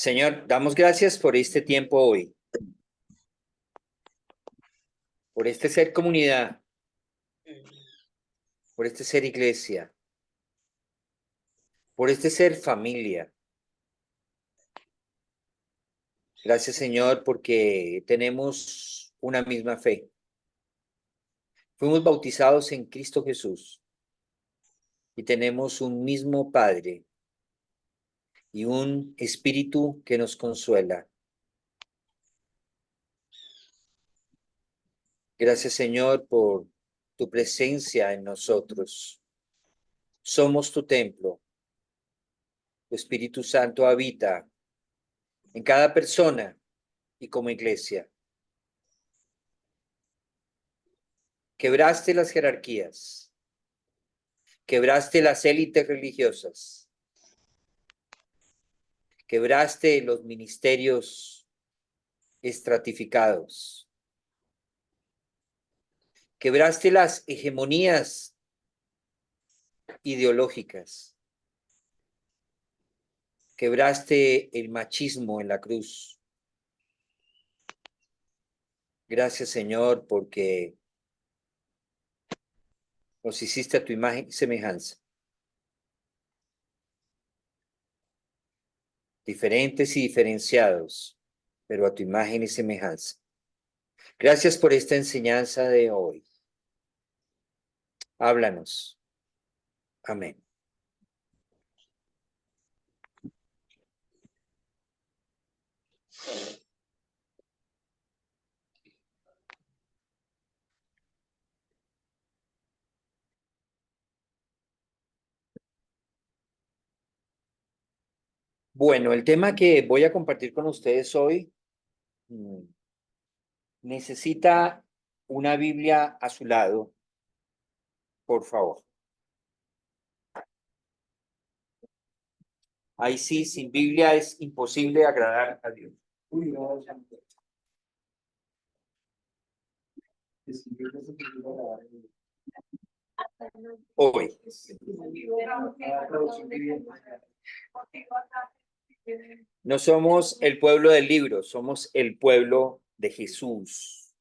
Señor, damos gracias por este tiempo hoy, por este ser comunidad, por este ser iglesia, por este ser familia. Gracias, Señor, porque tenemos una misma fe. Fuimos bautizados en Cristo Jesús y tenemos un mismo Padre y un Espíritu que nos consuela. Gracias, Señor, por tu presencia en nosotros. Somos tu templo. Tu Espíritu Santo habita en cada persona y como iglesia. Quebraste las jerarquías, quebraste las élites religiosas, quebraste los ministerios estratificados, quebraste las hegemonías ideológicas, quebraste el machismo en la cruz. Gracias, Señor, porque nos hiciste a tu imagen y semejanza. Diferentes y diferenciados, pero a tu imagen y semejanza. Gracias por esta enseñanza de hoy. Háblanos. Amén. Bueno, el tema que voy a compartir con ustedes hoy necesita una Biblia a su lado, por favor. Ahí sí, sin Biblia es imposible agradar a Dios. Hoy. No somos el pueblo del libro, somos el pueblo de Jesús,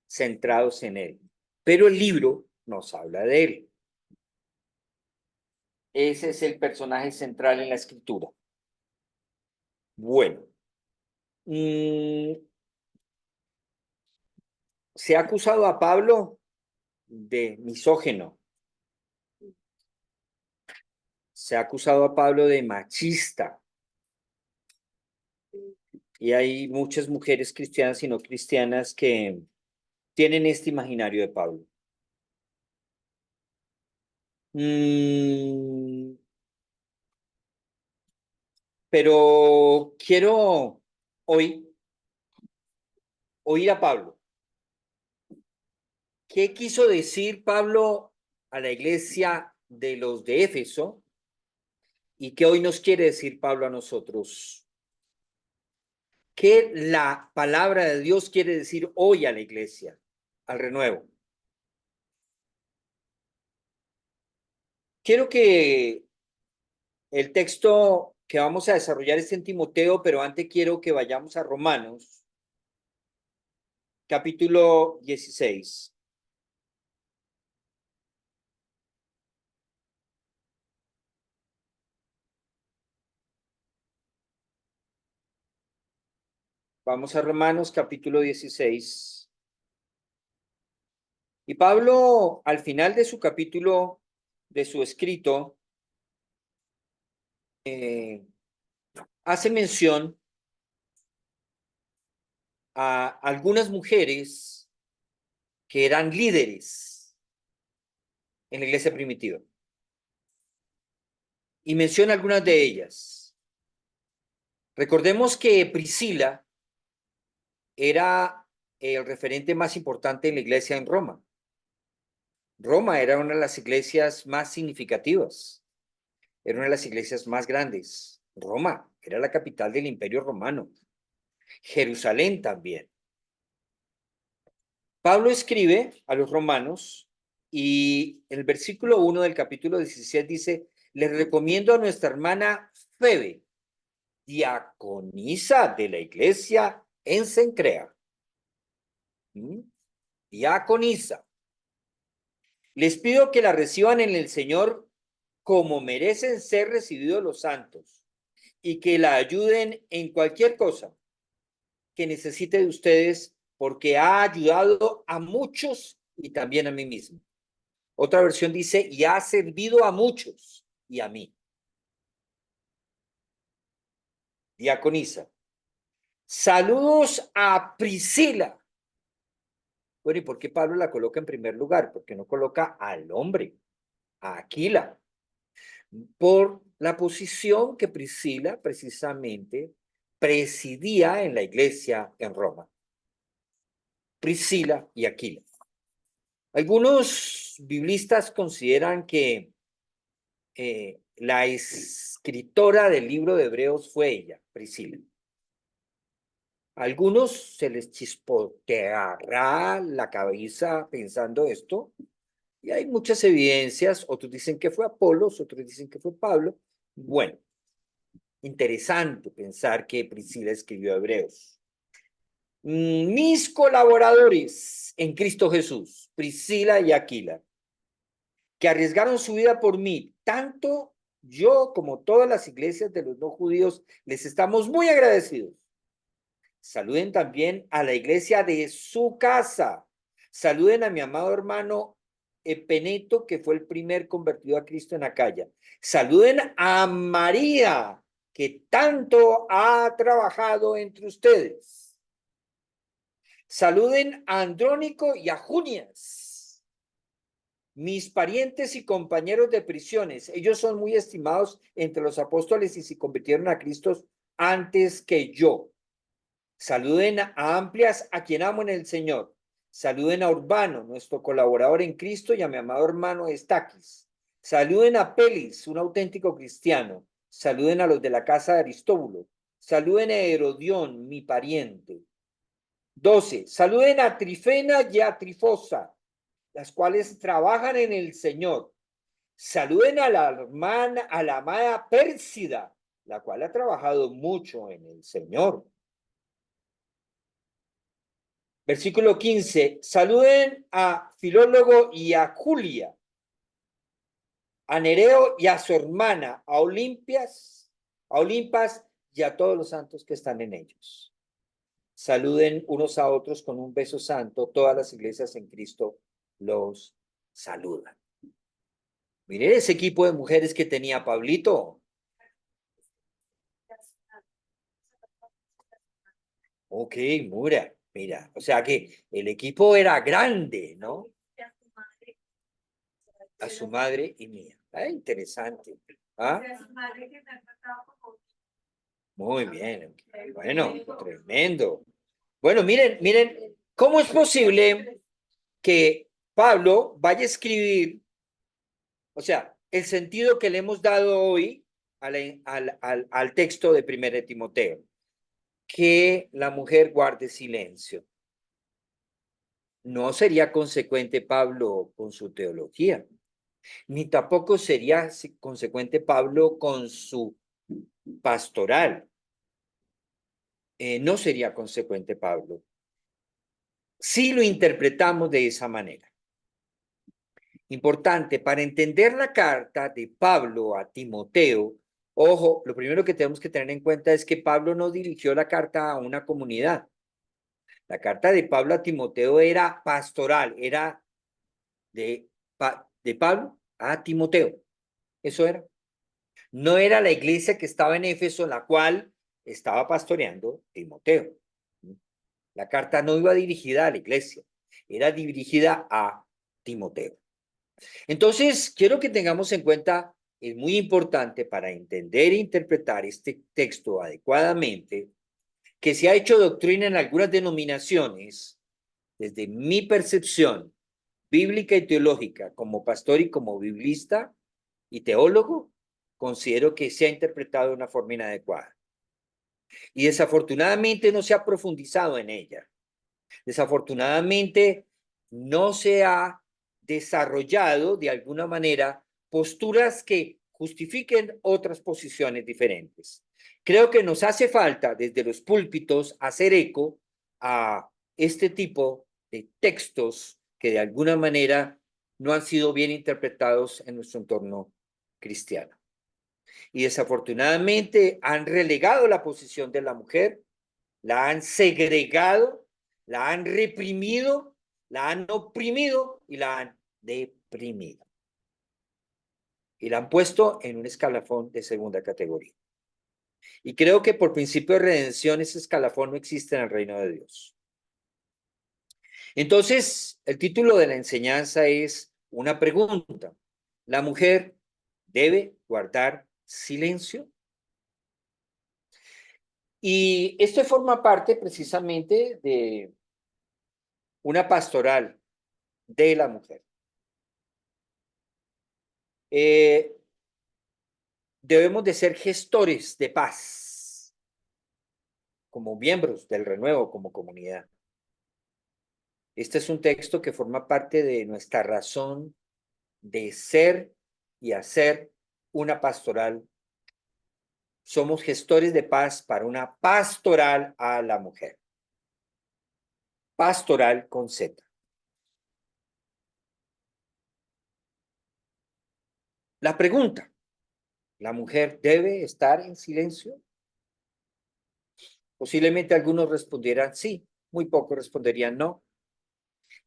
centrados en él. Pero el libro nos habla de él. Ese es el personaje central en la escritura. Bueno, se ha acusado a Pablo de misógino. Se ha acusado a Pablo de machista. Y hay muchas mujeres cristianas y no cristianas que tienen este imaginario de Pablo. Pero quiero hoy oír a Pablo. ¿Qué quiso decir Pablo a la iglesia de los de Éfeso? ¿Y qué hoy nos quiere decir Pablo a nosotros? ¿Qué la palabra de Dios quiere decir hoy a la iglesia, al renuevo? Quiero que el texto que vamos a desarrollar es en Timoteo, pero antes quiero que vayamos a Romanos, capítulo 16. Vamos a Romanos, capítulo 16. Y Pablo, al final de su capítulo, de su escrito, hace mención a algunas mujeres que eran líderes en la iglesia primitiva. Y menciona algunas de ellas. Recordemos que Priscila era el referente más importante en la iglesia en Roma. Roma era una de las iglesias más significativas, era una de las iglesias más grandes. Roma era la capital del Imperio Romano. Jerusalén también. Pablo escribe a los romanos y en el versículo 1 del capítulo 17 dice: les recomiendo a nuestra hermana Febe. diaconisa de la iglesia en Cencrea. Diaconisa. Les pido que la reciban en el Señor como merecen ser recibidos los santos y que la ayuden en cualquier cosa que necesite de ustedes, porque ha ayudado a muchos y también a mí mismo. Otra versión dice, y ha servido a muchos y a mí. Diaconisa. Saludos a Priscila. Bueno, ¿y por qué Pablo la coloca en primer lugar? ¿Por qué no coloca al hombre, a Aquila? Por la posición que Priscila precisamente presidía en la iglesia en Roma. Priscila y Aquila. Algunos biblistas consideran que la escritora del libro de Hebreos fue ella, Priscila. A algunos se les chispoteará la cabeza pensando esto, y hay muchas evidencias. Otros dicen que fue Apolos, otros dicen que fue Pablo. Bueno, interesante pensar que Priscila escribió Hebreos. Mis colaboradores en Cristo Jesús, Priscila y Aquila, que arriesgaron su vida por mí, tanto yo como todas las iglesias de los no judíos, les estamos muy agradecidos. Saluden también a la iglesia de su casa. Saluden a mi amado hermano Epeneto, que fue el primer convertido a Cristo en Acaya. Saluden a María, que tanto ha trabajado entre ustedes. Saluden a Andrónico y a Junias, mis parientes y compañeros de prisiones. Ellos son muy estimados entre los apóstoles y se convirtieron a Cristo antes que yo. Saluden a Amplias, a quien amo en el Señor. Saluden a Urbano, nuestro colaborador en Cristo, y a mi amado hermano Estaquis. Saluden a Pelis, un auténtico cristiano. Saluden a los de la casa de Aristóbulo. Saluden a Herodión, mi pariente. 12. Saluden a Trifena y a Trifosa, las cuales trabajan en el Señor. Saluden a la hermana, a la amada Pérsida, la cual ha trabajado mucho en el Señor. Versículo 15. Saluden a Filólogo y a Julia, a Nereo y a su hermana, a Olimpas y a todos los santos que están en ellos. Saluden unos a otros con un beso santo. Todas las iglesias en Cristo los saludan. Miren ese equipo de mujeres que tenía Pablito. Ok, mira, o sea que el equipo era grande, ¿no? A su madre y mía. Interesante. ¿Ah? Muy bien. Bueno, tremendo. Bueno, miren, ¿cómo es posible que Pablo vaya a escribir, o sea, el sentido que le hemos dado hoy al texto de 1 Timoteo? Que la mujer guarde silencio. No sería consecuente Pablo con su teología, ni tampoco sería consecuente Pablo con su pastoral. No sería consecuente Pablo si lo interpretamos de esa manera. Importante, para entender la carta de Pablo a Timoteo, ojo, lo primero que tenemos que tener en cuenta es que Pablo no dirigió la carta a una comunidad. La carta de Pablo a Timoteo era pastoral, era de Pablo a Timoteo. Eso era. No era la iglesia que estaba en Éfeso, la cual estaba pastoreando Timoteo. La carta no iba dirigida a la iglesia, era dirigida a Timoteo. Entonces, quiero que tengamos en cuenta, es muy importante para entender e interpretar este texto adecuadamente, que se ha hecho doctrina en algunas denominaciones, desde mi percepción bíblica y teológica, como pastor y como biblista y teólogo, considero que se ha interpretado de una forma inadecuada. Y desafortunadamente no se ha profundizado en ella. Desafortunadamente no se ha desarrollado de alguna manera posturas que justifiquen otras posiciones diferentes. Creo que nos hace falta desde los púlpitos hacer eco a este tipo de textos que de alguna manera no han sido bien interpretados en nuestro entorno cristiano. Y desafortunadamente han relegado la posición de la mujer, la han segregado, la han reprimido, la han oprimido y la han deprimido. Y la han puesto en un escalafón de segunda categoría. Y creo que por principio de redención ese escalafón no existe en el reino de Dios. Entonces, el título de la enseñanza es una pregunta. ¿La mujer debe guardar silencio? Y esto forma parte precisamente de una pastoral de la mujer. Debemos de ser gestores de paz como miembros del renuevo, como comunidad. Este es un texto que forma parte de nuestra razón de ser y hacer una pastoral. Somos gestores de paz para una pastoral a la mujer. Pastoral con Z. La pregunta, ¿la mujer debe estar en silencio? Posiblemente algunos respondieran sí, muy pocos responderían no.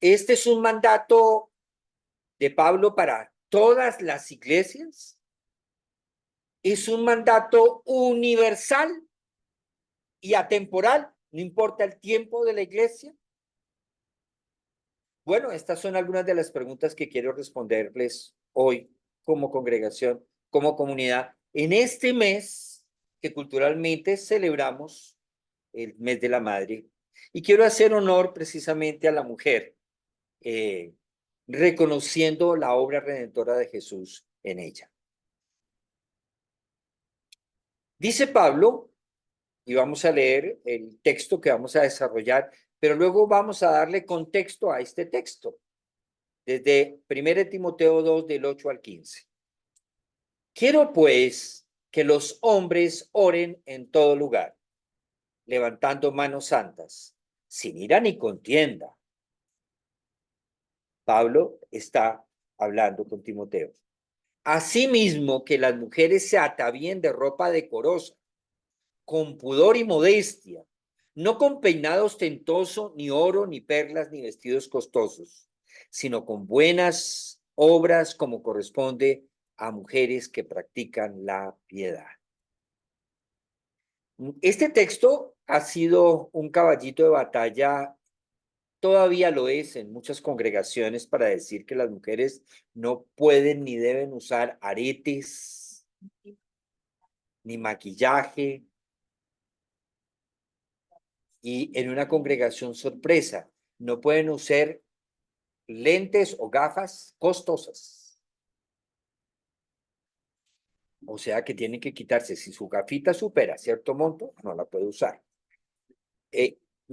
Este es un mandato de Pablo para todas las iglesias. Es un mandato universal y atemporal, no importa el tiempo de la iglesia. Bueno, estas son algunas de las preguntas que quiero responderles hoy como congregación, como comunidad, en este mes que culturalmente celebramos el mes de la madre. Y quiero hacer honor precisamente a la mujer, reconociendo la obra redentora de Jesús en ella. Dice Pablo, y vamos a leer el texto que vamos a desarrollar, pero luego vamos a darle contexto a este texto, desde 1 Timoteo 2, del 8 al 15. Quiero pues que los hombres oren en todo lugar, levantando manos santas, sin ira ni contienda. Pablo está hablando con Timoteo. Asimismo, que las mujeres se atavíen de ropa decorosa, con pudor y modestia, no con peinado ostentoso, ni oro, ni perlas, ni vestidos costosos, sino con buenas obras como corresponde a mujeres que practican la piedad. Este texto ha sido un caballito de batalla, todavía lo es en muchas congregaciones, para decir que las mujeres no pueden ni deben usar aretes, ni maquillaje, y en una congregación sorpresa, no pueden usar lentes o gafas costosas. O sea que tienen que quitarse, si su gafita supera cierto monto, no la puede usar.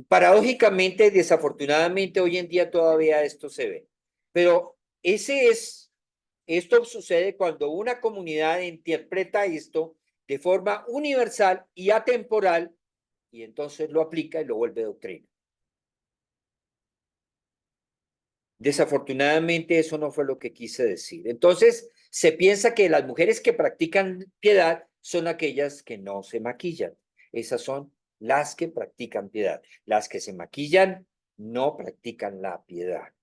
Paradójicamente, desafortunadamente, hoy en día todavía esto se ve. Pero esto sucede cuando una comunidad interpreta esto de forma universal y atemporal, y entonces lo aplica y lo vuelve doctrina. Desafortunadamente, eso no fue lo que quise decir. Entonces, se piensa que las mujeres que practican piedad son aquellas que no se maquillan. Esas son las que practican piedad. Las que se maquillan no practican la piedad.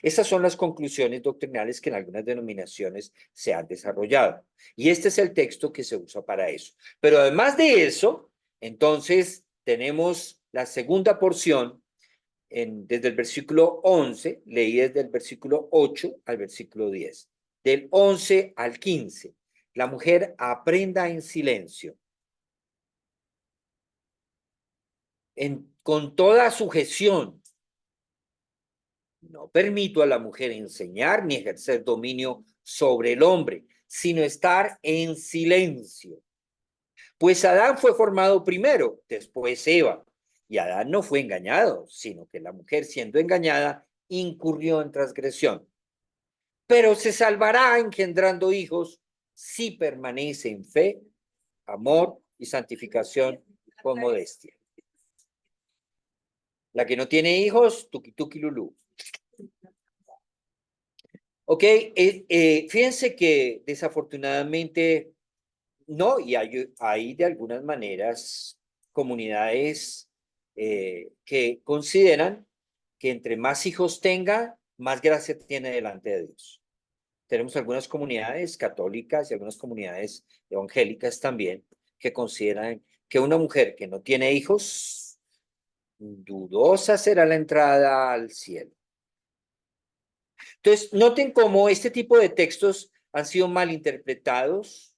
Esas son las conclusiones doctrinales que en algunas denominaciones se han desarrollado. Y este es el texto que se usa para eso. Pero además de eso, entonces tenemos la segunda porción desde el versículo 11, leí desde el versículo 8 al versículo 10. Del 11 al 15, la mujer aprenda en silencio, con toda sujeción. No permito a la mujer enseñar ni ejercer dominio sobre el hombre, sino estar en silencio. Pues Adán fue formado primero, después Eva. Y Adán no fue engañado, sino que la mujer, siendo engañada, incurrió en transgresión. Pero se salvará engendrando hijos si permanece en fe, amor y santificación con modestia. La que no tiene hijos, tuki tuki lulú. Ok, fíjense que desafortunadamente no, y hay de algunas maneras comunidades que consideran que entre más hijos tenga, más gracia tiene delante de Dios. Tenemos algunas comunidades católicas y algunas comunidades evangélicas también que consideran que una mujer que no tiene hijos, dudosa será la entrada al cielo. Entonces, noten cómo este tipo de textos han sido mal interpretados,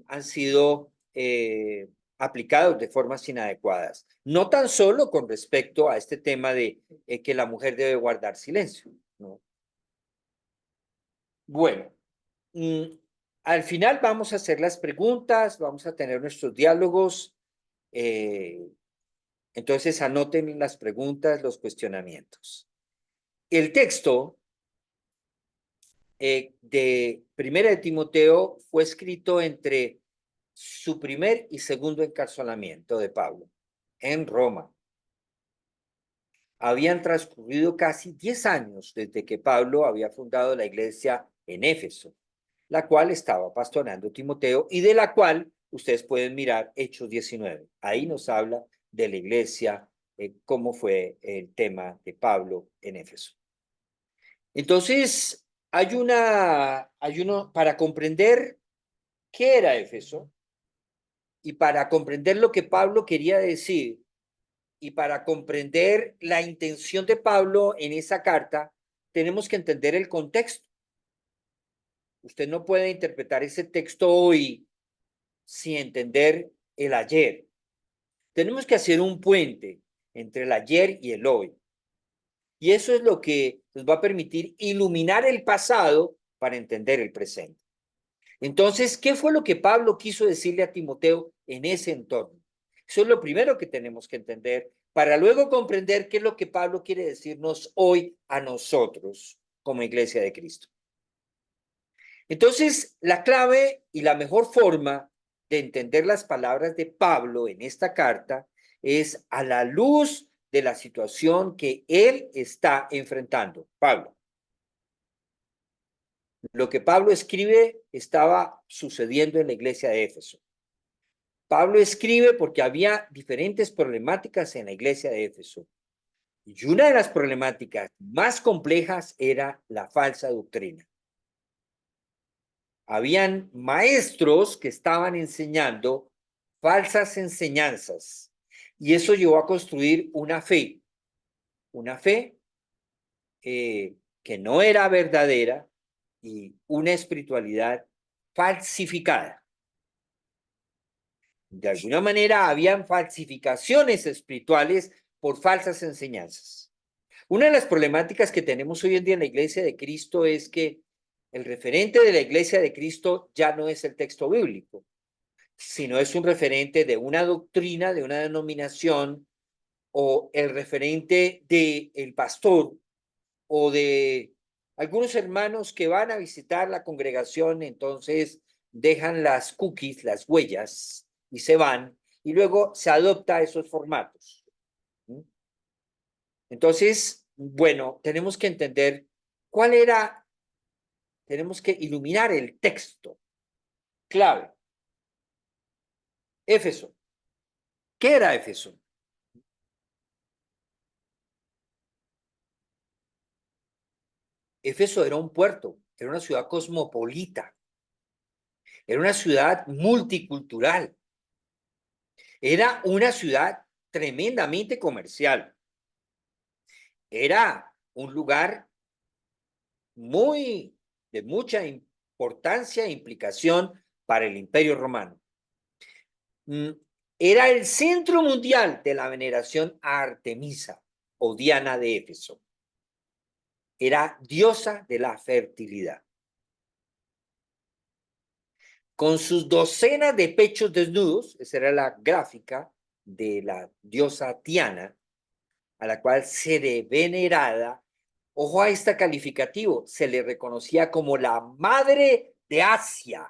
han sido aplicados de formas inadecuadas. No tan solo con respecto a este tema de que la mujer debe guardar silencio, ¿no? Bueno, al final vamos a hacer las preguntas, vamos a tener nuestros diálogos. Entonces, anoten las preguntas, los cuestionamientos. El texto de Primera de Timoteo fue escrito entre su primer y segundo encarcelamiento de Pablo en Roma. Habían transcurrido casi 10 años desde que Pablo había fundado la iglesia en Éfeso, la cual estaba pastoreando Timoteo y de la cual ustedes pueden mirar Hechos 19. Ahí nos habla de la iglesia, cómo fue el tema de Pablo en Éfeso. Entonces, para comprender qué era Éfeso y para comprender lo que Pablo quería decir y para comprender la intención de Pablo en esa carta, tenemos que entender el contexto. Usted no puede interpretar ese texto hoy sin entender el ayer. Tenemos que hacer un puente entre el ayer y el hoy. Y eso es lo que nos va a permitir iluminar el pasado para entender el presente. Entonces, ¿qué fue lo que Pablo quiso decirle a Timoteo en ese entorno? Eso es lo primero que tenemos que entender para luego comprender qué es lo que Pablo quiere decirnos hoy a nosotros como iglesia de Cristo. Entonces, la clave y la mejor forma de entender las palabras de Pablo en esta carta es a la luz de la situación que él está enfrentando. Pablo. Lo que Pablo escribe estaba sucediendo en la iglesia de Éfeso. Pablo escribe porque había diferentes problemáticas en la iglesia de Éfeso. Y una de las problemáticas más complejas era la falsa doctrina. Habían maestros que estaban enseñando falsas enseñanzas. Y eso llevó a construir una fe que no era verdadera y una espiritualidad falsificada. De alguna manera habían falsificaciones espirituales por falsas enseñanzas. Una de las problemáticas que tenemos hoy en día en la iglesia de Cristo es que el referente de la iglesia de Cristo ya no es el texto bíblico, sino es un referente de una doctrina, de una denominación, o el referente del pastor, o de algunos hermanos que van a visitar la congregación, entonces dejan las cookies, las huellas, y se van, y luego se adopta esos formatos. Entonces, bueno, tenemos que entender tenemos que iluminar el texto clave. Éfeso. ¿Qué era Éfeso? Éfeso era un puerto, era una ciudad cosmopolita, era una ciudad multicultural, era una ciudad tremendamente comercial, era un lugar de mucha importancia e implicación para el Imperio Romano. Era el centro mundial de la veneración a Artemisa o Diana de Éfeso. Era diosa de la fertilidad. Con sus docenas de pechos desnudos, esa era la gráfica de la diosa Diana, a la cual se le venerada. Ojo a este calificativo, se le reconocía como la madre de Asia,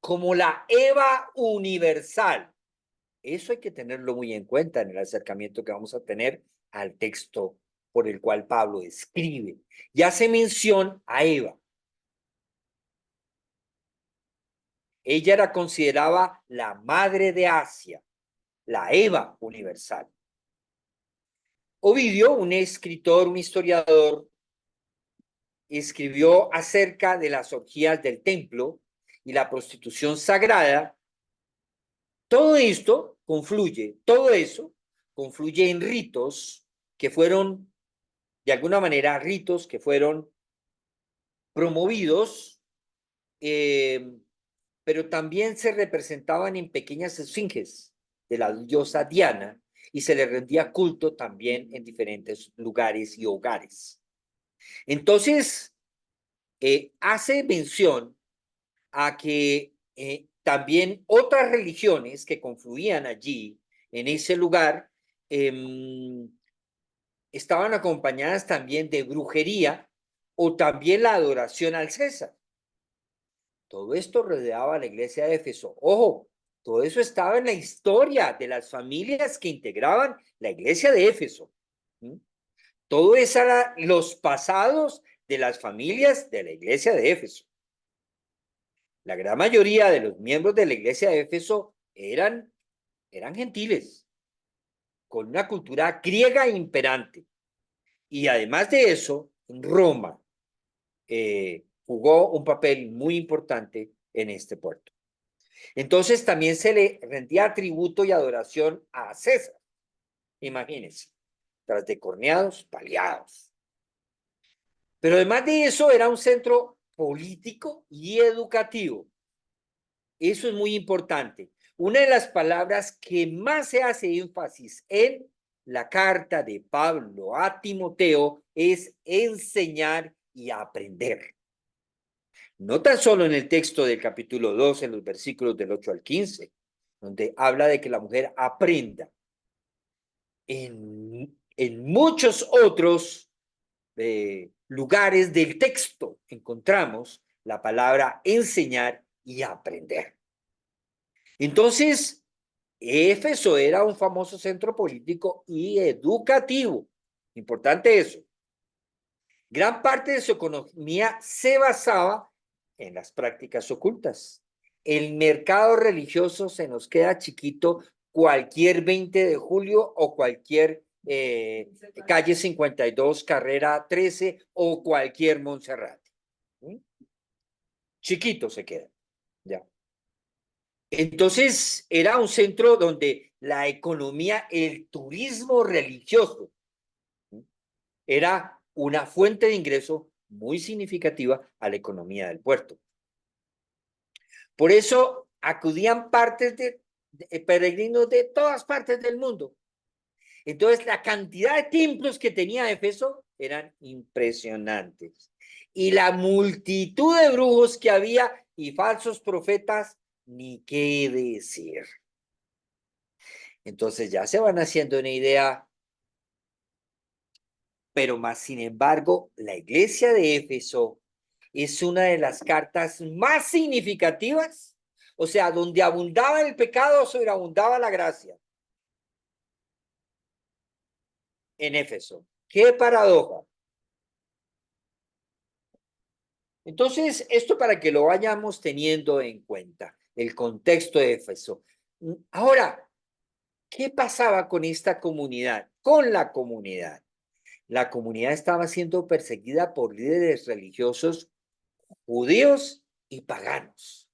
como la Eva universal. Eso hay que tenerlo muy en cuenta en el acercamiento que vamos a tener al texto por el cual Pablo escribe. Y hace mención a Eva. Ella era considerada la madre de Asia, la Eva universal. Ovidio, un escritor, un historiador, escribió acerca de las orgías del templo y la prostitución sagrada. Todo esto confluye, todo eso confluye en ritos que fueron, de alguna manera, ritos que fueron promovidos, pero también se representaban en pequeñas esfinges de la diosa Diana y se le rendía culto también en diferentes lugares y hogares. Entonces, hace mención a que también otras religiones que confluían allí, en ese lugar, estaban acompañadas también de brujería o también la adoración al César. Todo esto rodeaba a la iglesia de Éfeso. Ojo, todo eso estaba en la historia de las familias que integraban la iglesia de Éfeso. Todo eso eran los pasados de las familias de la iglesia de Éfeso. La gran mayoría de los miembros de la iglesia de Éfeso eran gentiles, con una cultura griega imperante. Y además de eso, Roma jugó un papel muy importante en este puerto. Entonces también se le rendía tributo y adoración a César. Imagínense, tras de corneados, paliados. Pero además de eso, era un centro político y educativo. Eso es muy importante. Una de las palabras que más se hace énfasis en la carta de Pablo a Timoteo es enseñar y aprender. No tan solo en el texto del capítulo 2, en los versículos del 8 al 15, donde habla de que la mujer aprenda. En muchos otros lugares del texto encontramos la palabra enseñar y aprender. Entonces, Éfeso era un famoso centro político y educativo. Importante eso. Gran parte de su economía se basaba en las prácticas ocultas. El mercado religioso se nos queda chiquito cualquier 20 de julio o cualquier calle 52, carrera 13 o cualquier Monserrate. ¿Mm? Chiquito se queda, ya. Entonces era un centro donde la economía, el turismo religioso, era una fuente de ingreso muy significativa a la economía del puerto. Por eso acudían peregrinos de todas partes del mundo. Entonces la cantidad de templos que tenía Éfeso eran impresionantes. Y la multitud de brujos que había y falsos profetas, ni qué decir. Entonces ya se van haciendo una idea, pero más sin embargo, la iglesia de Éfeso es una de las cartas más significativas, o sea, donde abundaba el pecado, sobreabundaba la gracia. En Éfeso. ¡Qué paradoja! Entonces, esto para que lo vayamos teniendo en cuenta, el contexto de Éfeso. Ahora, ¿qué pasaba con esta comunidad? Con la comunidad. La comunidad estaba siendo perseguida por líderes religiosos judíos y paganos.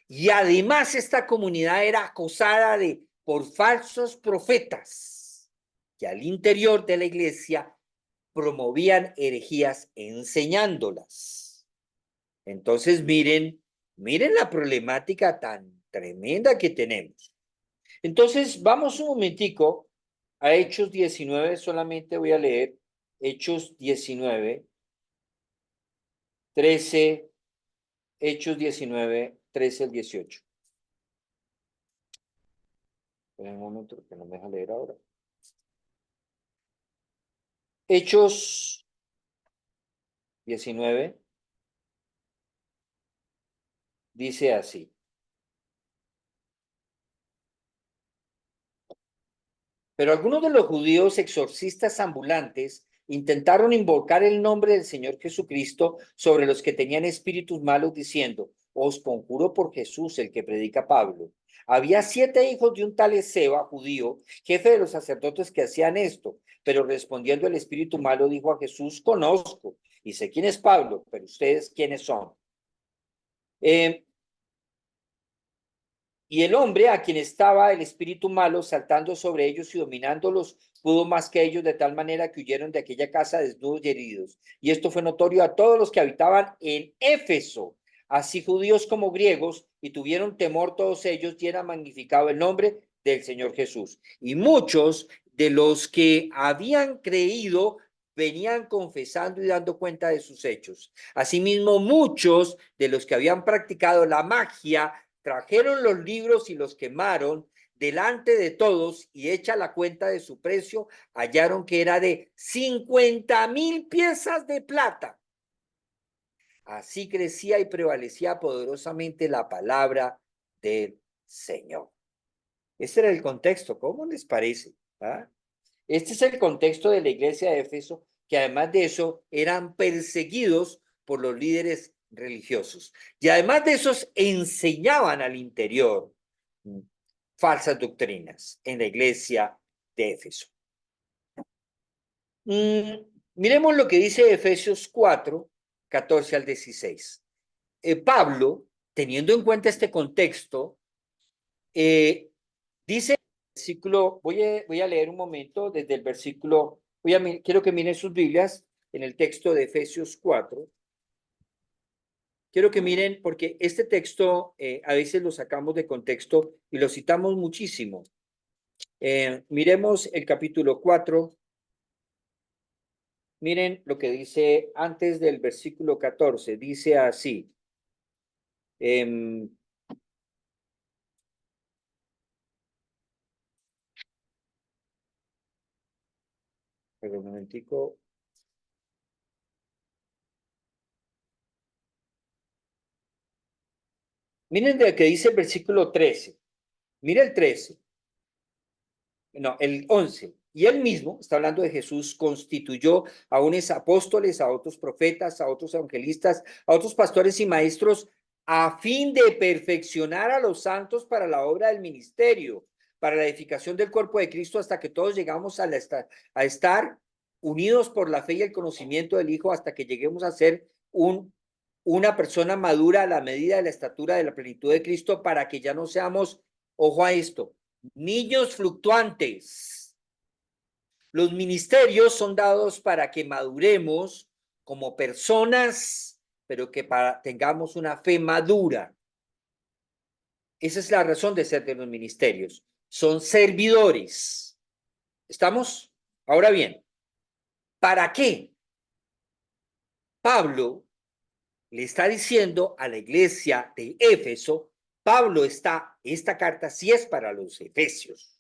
Y además esta comunidad era acosada por falsos profetas que al interior de la iglesia promovían herejías enseñándolas. Entonces miren la problemática tan tremenda que tenemos. Entonces vamos un momentico a Hechos 19, solamente voy a leer Hechos 19, 13, Hechos 19, 13 al 18. En un momento que no me deja leer ahora. Hechos 19 dice así. Pero algunos de los judíos exorcistas ambulantes intentaron invocar el nombre del Señor Jesucristo sobre los que tenían espíritus malos, diciendo: os conjuro por Jesús, el que predica Pablo. Había 7 hijos de un tal Esceva, judío, jefe de los sacerdotes, que hacían esto. Pero respondiendo el espíritu malo, dijo a Jesús: conozco y sé quién es Pablo, pero ustedes, ¿quiénes son? Y el hombre a quien estaba el espíritu malo saltando sobre ellos y dominándolos, pudo más que ellos, de tal manera que huyeron de aquella casa desnudos y heridos. Y esto fue notorio a todos los que habitaban en Éfeso, así judíos como griegos, y tuvieron temor todos ellos, y era magnificado el nombre del Señor Jesús. Y muchos de los que habían creído venían confesando y dando cuenta de sus hechos. Asimismo, muchos de los que habían practicado la magia trajeron los libros y los quemaron delante de todos, y hecha la cuenta de su precio, hallaron que era de 50,000 piezas de plata. Así crecía y prevalecía poderosamente la palabra del Señor. Ese era el contexto. ¿Cómo les parece? ¿Ah? Este es el contexto de la iglesia de Éfeso, que además de eso eran perseguidos por los líderes religiosos. Y además de esos enseñaban al interior falsas doctrinas en la iglesia de Éfeso. Miremos lo que dice Efesios 4, 14 al 16. Pablo, teniendo en cuenta este contexto, dice versículo, voy a leer un momento desde el versículo, quiero que miren sus Biblias en el texto de Efesios 4. Quiero que miren, porque este texto a veces lo sacamos de contexto y lo citamos muchísimo. Miremos el capítulo 4. Miren lo que dice antes del versículo 14. Dice así. Perdón, un momentico. Miren de que dice el versículo 13. Mira el 13. No, el 11. Y él mismo, está hablando de Jesús, constituyó a unos apóstoles, a otros profetas, a otros evangelistas, a otros pastores y maestros, a fin de perfeccionar a los santos para la obra del ministerio, para la edificación del cuerpo de Cristo, hasta que todos llegamos a estar unidos por la fe y el conocimiento del Hijo, hasta que lleguemos a ser una persona madura a la medida de la estatura de la plenitud de Cristo, para que ya no seamos, ojo a esto, niños fluctuantes. Los ministerios son dados para que maduremos como personas, pero que tengamos una fe madura. Esa es la razón de ser de los ministerios. Son servidores. ¿Estamos? Ahora bien, ¿para qué? Pablo le está diciendo a la iglesia de Éfeso, esta carta sí es para los efesios.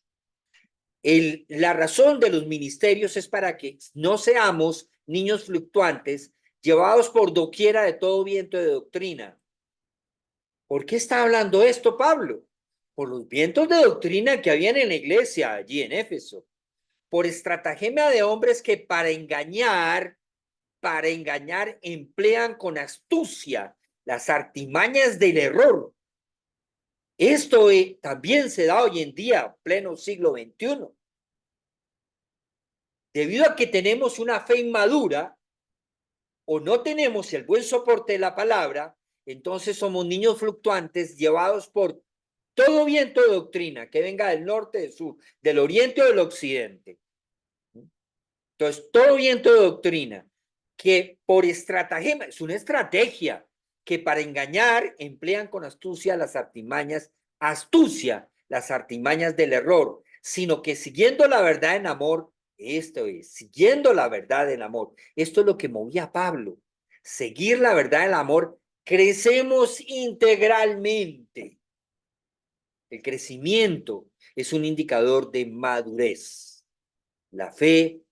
La razón de los ministerios es para que no seamos niños fluctuantes, llevados por doquiera de todo viento de doctrina. ¿Por qué está hablando esto Pablo? Por los vientos de doctrina que habían en la iglesia allí en Éfeso, por estratagema de hombres que para engañar emplean con astucia las artimañas del error. Esto también se da hoy en día, pleno siglo XXI. Debido a que tenemos una fe inmadura o no tenemos el buen soporte de la palabra, entonces somos niños fluctuantes llevados por todo viento de doctrina que venga del norte, del sur, del oriente o del occidente. Entonces, todo viento de doctrina que por estratagema, es una estrategia que para engañar emplean con astucia las artimañas del error, sino que siguiendo la verdad en amor, siguiendo la verdad en amor. Esto es lo que movía a Pablo. Seguir la verdad en amor, crecemos integralmente. El crecimiento es un indicador de madurez. La fe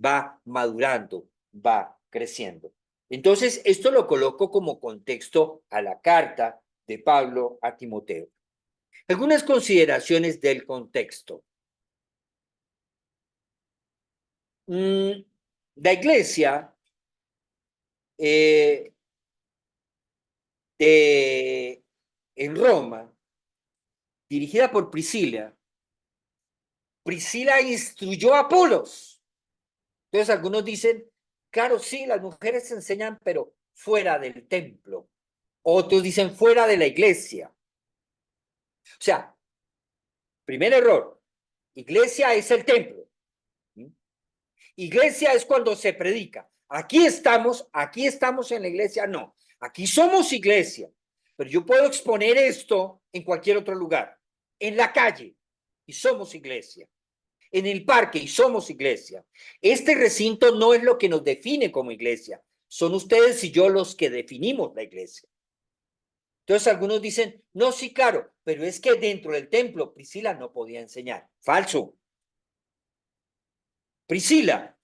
va madurando, va creciendo. Entonces, esto lo coloco como contexto a la carta de Pablo a Timoteo. Algunas consideraciones del contexto. Mm, la iglesia eh, en Roma, dirigida por Priscila, Priscila instruyó a Apolos. Entonces algunos dicen, claro, sí, las mujeres se enseñan, pero fuera del templo. Otros dicen fuera de la iglesia. O sea, primer error, iglesia es el templo. Iglesia es cuando se predica. Aquí estamos en la iglesia, no. Aquí somos iglesia, pero yo puedo exponer esto en cualquier otro lugar. En la calle, y somos iglesia. En el parque, y somos iglesia. Este recinto no es lo que nos define como iglesia. Son ustedes y yo los que definimos la iglesia. Entonces algunos dicen, no, sí, claro, pero es que dentro del templo Priscila no podía enseñar. Falso. Priscila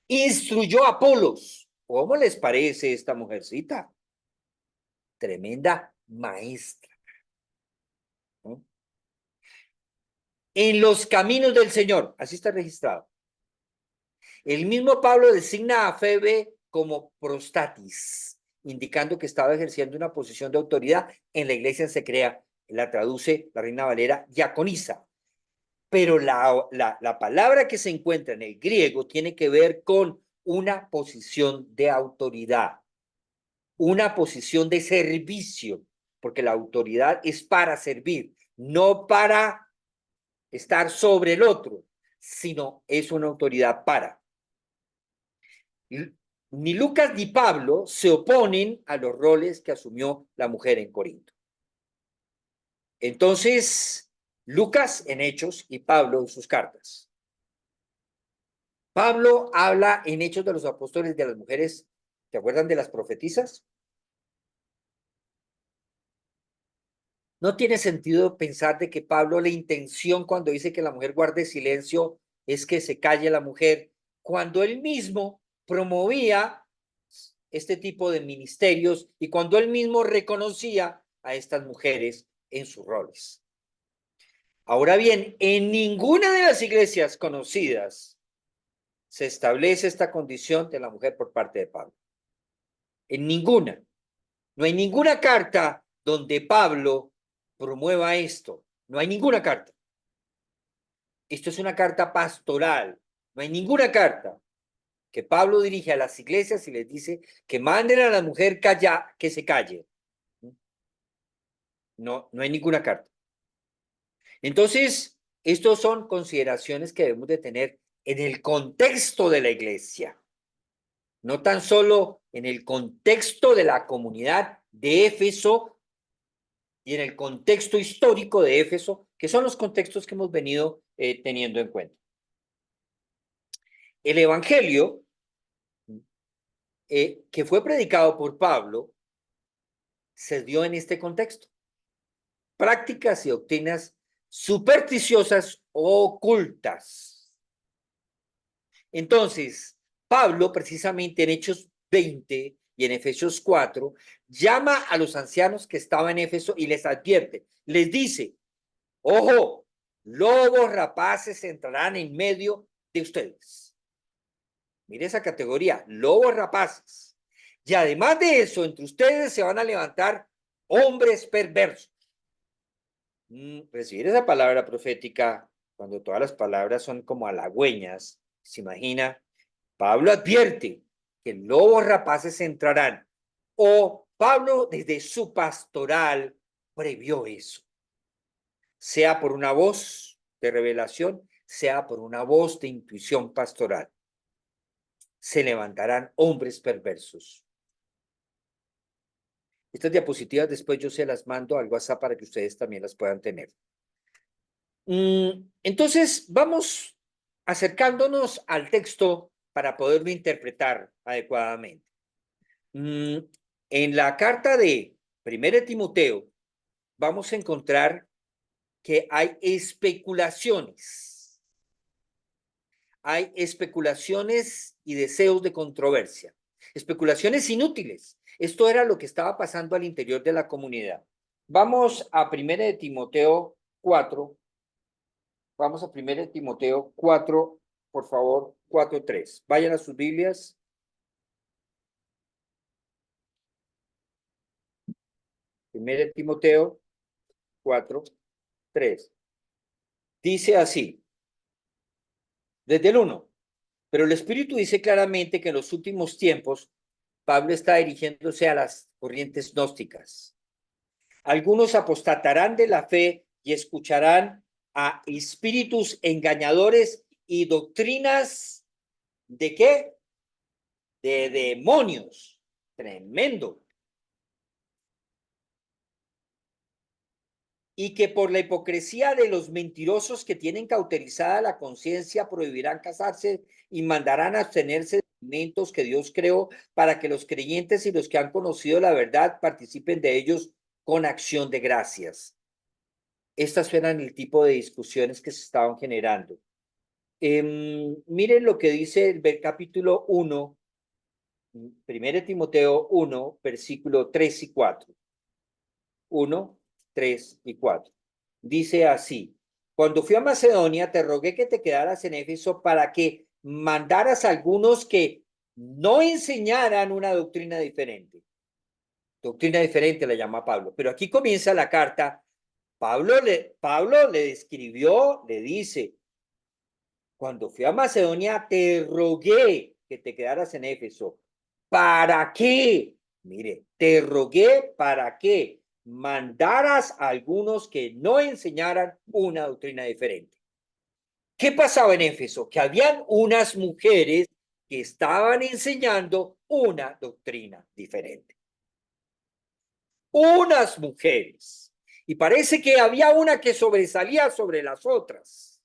instruyó a Apolos. ¿Cómo les parece esta mujercita? Tremenda maestra, ¿no? En los caminos del Señor, así está registrado. El mismo Pablo designa a Febe como prostatis, indicando que estaba ejerciendo una posición de autoridad en la iglesia se crea, la traduce la Reina Valera, diaconisa. Pero la palabra que se encuentra en el griego tiene que ver con una posición de autoridad, una posición de servicio, porque la autoridad es para servir, no para estar sobre el otro, sino es una autoridad para. Ni Lucas ni Pablo se oponen a los roles que asumió la mujer en Corinto. Entonces, Lucas en Hechos y Pablo en sus cartas. Pablo habla en Hechos de los Apóstoles de las mujeres, ¿te acuerdan de las profetisas? No tiene sentido pensar de que Pablo la intención cuando dice que la mujer guarde silencio es que se calle la mujer, cuando él mismo promovía este tipo de ministerios y cuando él mismo reconocía a estas mujeres en sus roles. Ahora bien, en ninguna de las iglesias conocidas se establece esta condición de la mujer por parte de Pablo. En ninguna. No hay ninguna carta donde Pablo promueva esto. No hay ninguna carta. Esto es una carta pastoral. No hay ninguna carta que Pablo dirige a las iglesias y les dice que manden a la mujer que se calle. No, no hay ninguna carta. Entonces, estos son consideraciones que debemos de tener en el contexto de la iglesia, no tan solo en el contexto de la comunidad de Éfeso y en el contexto histórico de Éfeso, que son los contextos que hemos venido teniendo en cuenta. El Evangelio que fue predicado por Pablo se dio en este contexto. Prácticas y doctrinas supersticiosas ocultas. Entonces, Pablo, precisamente en Hechos 20 y en Efesios 4, llama a los ancianos que estaban en Éfeso y les advierte, les dice, ojo, lobos rapaces entrarán en medio de ustedes. Mire esa categoría, lobos rapaces. Y además de eso, entre ustedes se van a levantar hombres perversos. Recibir esa palabra profética, cuando todas las palabras son como halagüeñas, se imagina, Pablo advierte que lobos rapaces entrarán. O Pablo desde su pastoral previó eso. Sea por una voz de revelación, sea por una voz de intuición pastoral. Se levantarán hombres perversos. Estas diapositivas después yo se las mando al WhatsApp para que ustedes también las puedan tener. Entonces, vamos acercándonos al texto para poderlo interpretar adecuadamente. En la carta de 1 Timoteo vamos a encontrar que hay especulaciones. Hay especulaciones y deseos de controversia. Especulaciones inútiles. Esto era lo que estaba pasando al interior de la comunidad. Vamos a 1 Timoteo 4. Vamos a 1 Timoteo 4, por favor, 4:3. Vayan a sus Biblias. Primero Timoteo 4:3. Dice así, desde el 1. Pero el Espíritu dice claramente que en los últimos tiempos Pablo está dirigiéndose a las corrientes gnósticas. Algunos apostatarán de la fe y escucharán a espíritus engañadores y doctrinas ¿de qué? De demonios. Tremendo. Y que por la hipocresía de los mentirosos que tienen cauterizada la conciencia prohibirán casarse y mandarán a abstenerse de alimentos que Dios creó para que los creyentes y los que han conocido la verdad participen de ellos con acción de gracias. Estas eran el tipo de discusiones que se estaban generando. Miren lo que dice el capítulo 1, 1 Timoteo 1, versículo 3 y 4. 1, 3 y 4. Dice así, cuando fui a Macedonia, te rogué que te quedaras en Éfeso para que mandaras a algunos que no enseñaran una doctrina diferente. Doctrina diferente la llama Pablo. Pero aquí comienza la carta. Pablo le escribió, le dice, cuando fui a Macedonia, te rogué que te quedaras en Éfeso. ¿Para qué? Mire, te rogué para que mandaras a algunos que no enseñaran una doctrina diferente. ¿Qué pasaba en Éfeso? Que habían unas mujeres que estaban enseñando una doctrina diferente. Unas mujeres. Y parece que había una que sobresalía sobre las otras.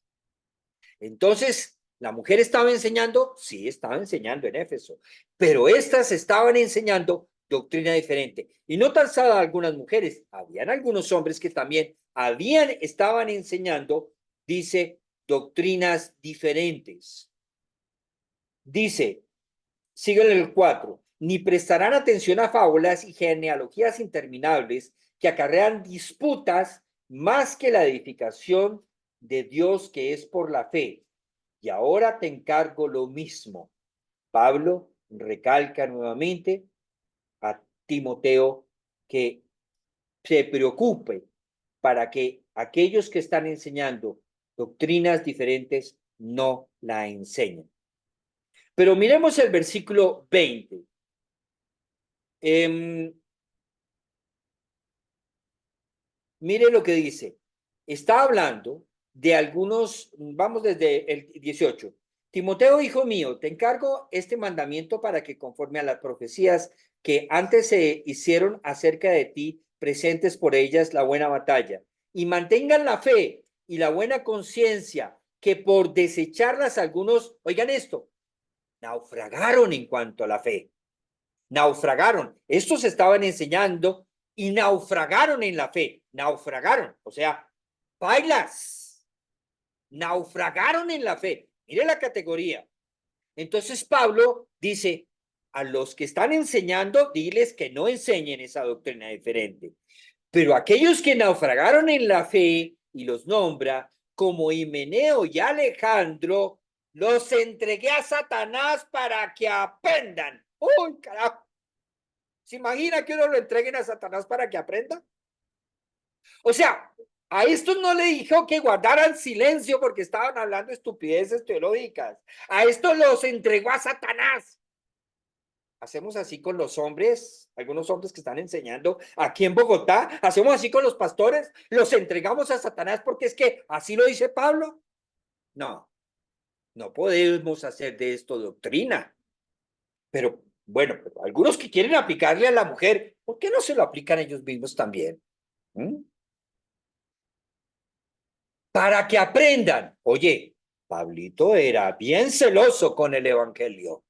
Entonces, ¿la mujer estaba enseñando? Sí, estaba enseñando en Éfeso, pero estas estaban enseñando doctrina diferente. Y no tan solo algunas mujeres, habían algunos hombres que también estaban enseñando, dice, doctrinas diferentes. Dice, sigue en el 4, ni prestarán atención a fábulas y genealogías interminables que acarrean disputas más que la edificación de Dios que es por la fe. Y ahora te encargo lo mismo. Pablo recalca nuevamente a Timoteo que se preocupe para que aquellos que están enseñando doctrinas diferentes no la enseñen. Pero miremos el versículo 20. Mire lo que dice. Está hablando de algunos, vamos desde el 18. Timoteo, hijo mío, te encargo este mandamiento para que conforme a las profecías que antes se hicieron acerca de ti, presentes por ellas la buena batalla y mantengan la fe y la buena conciencia que por desecharlas algunos, oigan esto, naufragaron en cuanto a la fe. Naufragaron. Estos estaban enseñando y naufragaron en la fe. Naufragaron. O sea, bailas. Naufragaron en la fe. Mire la categoría. Entonces Pablo dice, a los que están enseñando, diles que no enseñen esa doctrina diferente. Pero aquellos que naufragaron en la fe, y los nombra como Himeneo y Alejandro, los entregué a Satanás para que aprendan. ¡Uy, carajo! ¿Se imagina que uno lo entreguen a Satanás para que aprenda? O sea, a estos no le dijo que guardaran silencio porque estaban hablando estupideces teológicas. A estos los entregó a Satanás. Hacemos así con los hombres, algunos hombres que están enseñando aquí en Bogotá. Hacemos así con los pastores, los entregamos a Satanás porque es que así lo dice Pablo. No, no podemos hacer de esto doctrina. Pero bueno, pero algunos que quieren aplicarle a la mujer, ¿por qué no se lo aplican ellos mismos también? ¿Mm? Para que aprendan. Oye, Pablito era bien celoso con el evangelio.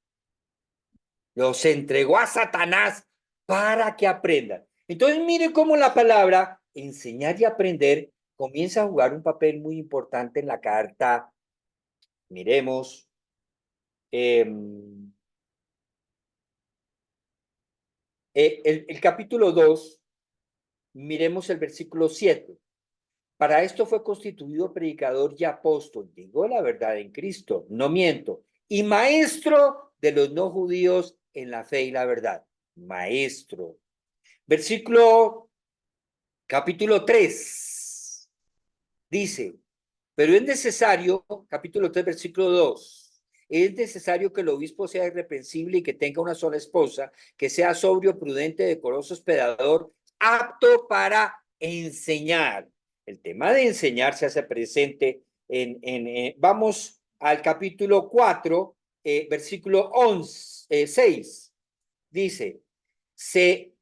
Los entregó a Satanás para que aprendan. Entonces, mire cómo la palabra enseñar y aprender comienza a jugar un papel muy importante en la carta. Miremos. El capítulo 2, miremos el versículo 7. Para esto fue constituido predicador y apóstol, digo la verdad en Cristo, no miento, y maestro de los no judíos en la fe y la verdad. Maestro. Versículo, capítulo 3, dice, pero es necesario, capítulo 3, versículo 2, es necesario que el obispo sea irreprensible y que tenga una sola esposa, que sea sobrio, prudente, decoroso, hospedador, apto para enseñar. El tema de enseñar se hace presente vamos al capítulo 4, versículo 11, 6. Dice, si